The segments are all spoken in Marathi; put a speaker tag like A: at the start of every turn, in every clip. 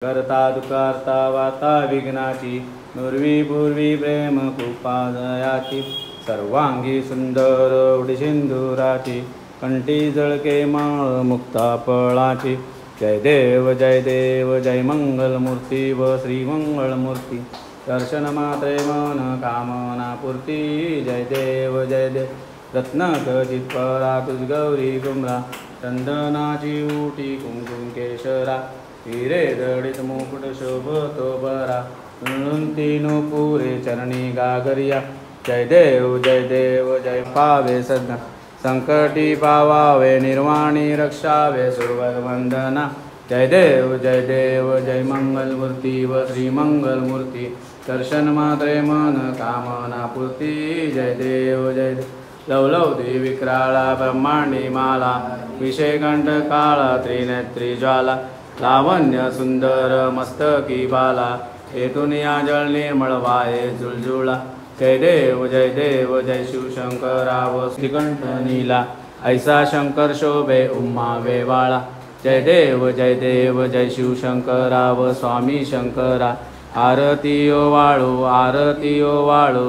A: करता दुकारता वाता विघ्नाची नुर्वी पूर्वी प्रेम कृपादयाची सर्वांगी सुंदर उडीसिंधुराची कंठी जळके माळ मुक्ता फळाची जय देव जय मंगलमूर्ती व श्रीमंगलमूर्ती दर्शन मात्रे मन कामना पूर्ती जय देव रत्नखचित परा तुझ गौरी कुमरा चंदनाची उटी कुंकुम केशरा हिरे दडित मुकुट शोभतो बरा तीनु पुरे चरणी गागरिया जय देव जय पावे सद्ना संकटी पावावे निर्वाणी रक्षावे सुरवंदना जय देव जय मंगलमूर्ती व श्रीमंगलमूर्ती दर्शन मात्रे मन कामना पूर्ती जय देव लवलव देवी विक्राळा ब्रह्मांडी माला विषयकंठ काळा त्रिनेत्री ज्वाला लावण्य सुंदर मस्तकी बाला हेतून या जळ निर्मळ वाये जुळजुळा जय देव जय शिवशंकरा व श्रीकंठ नीला ऐसा शंकर शोभे उम्मा वेवाळा जय देव जय शिवशंकरा व स्वामी शंकरा आरती ओ वाळू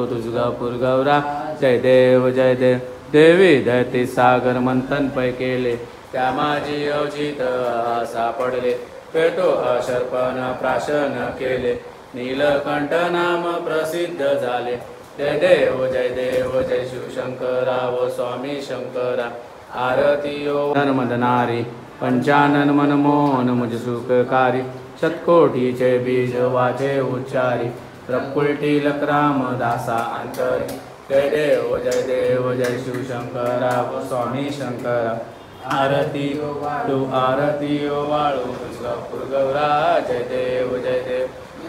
A: तुझगापूर गौरा जय देव देवी दैती सागर मंथन पै केले त्या माझी अवचित सापडले पेटो अशर्पण प्राशन केले नीलकंठ नाम प्रसिद्ध झाले जय देव जय शिवशंकरा व स्वामी शंकरा आरती ओ नर्मदनारी पंचानन मनमोहन मुझ सुखकारी शतकोटीचे बीज वाचे उच्चारी प्रफुल्लित रामदासा अंतरी जय देव जय शिवशंकरा व स्वामी शंकरा आरती ओ वाळू तुझगापूर गौरा जय देव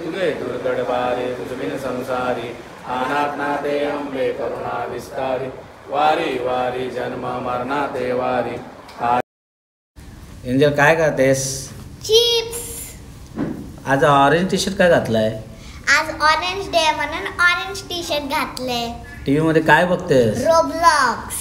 A: तुझे दुर्गड बारे तुझ बिन संसारी अनाथनाथे अंबे करुणा विस्तारी वारी जन्म मरणाते वारी। एंजल काय करतेस?
B: चिप्स।
A: आज ऑरेंज टी शर्ट काय घातलाय?
B: आज ऑरेंज डे म्हणून ऑरेंज टी शर्ट घातले।
A: टीव्ही मध्ये काय बघतेस?
B: रोब्लॉक्स।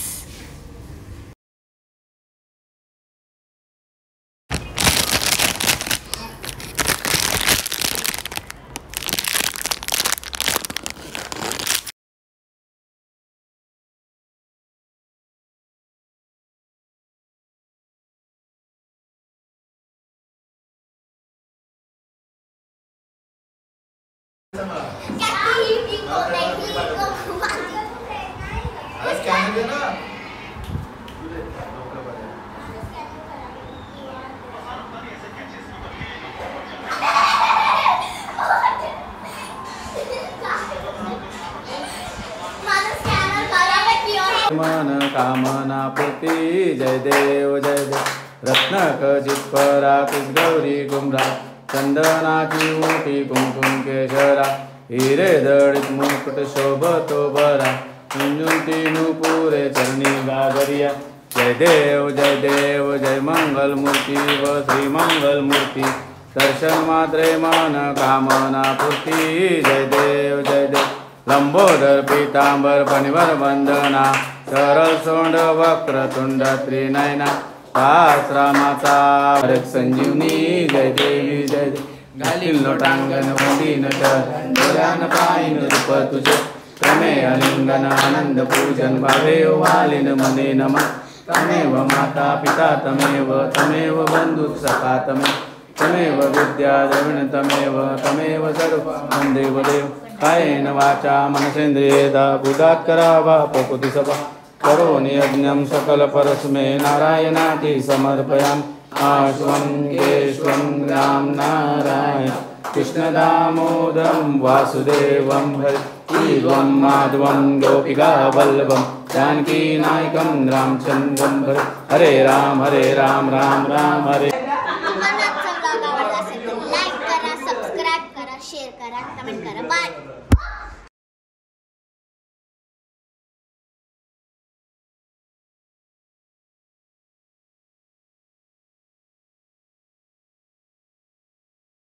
A: मन कामना पूर्ती जय देव रत्नखचित परा तुझ गौरी कुमरा चंदनाची उटी कुंकुम केशरा हिरे दडित मुकुट शोभतो बरा तीनु पुरे चरणी गागरिया जय देव जय मंगलमूर्ती व श्रीमंगलमूर्ती दर्शन मात्रे मन कामना पूर्ती जय देव लंबोदर पीतांबर फणीवर वंदना सरळ सोंड वक्रतुंड त्रिनयना सहस्रामाचा संजीवनी जय देवी घालील लोटांगण वंदीन तर पायन रूप तुझे प्रमेय लिंगन आनंद पूजन भावे वालिन मने नम तमेव माता पिता तमेव बंधु सखा तमेव विद्या द्रविण तमेव सर्व देव कायेन वाचा मनसेंद्रियेदा बुधात् करावा प्रकृति सभा करोमि यज्ञं सकल परस्मै नारायणाति समर्पयामि आश्वं केशवं राम नारायण कृष्ण दामोदरं वासुदेवं हरिं माधवं गोपिका वल्लभं जानकी नायकं रामचंद्रं हरे राम राम राम हरे।
B: लाईक करा, सबस्क्राईब करा, शेअर करा, कमेंट करा। बाय।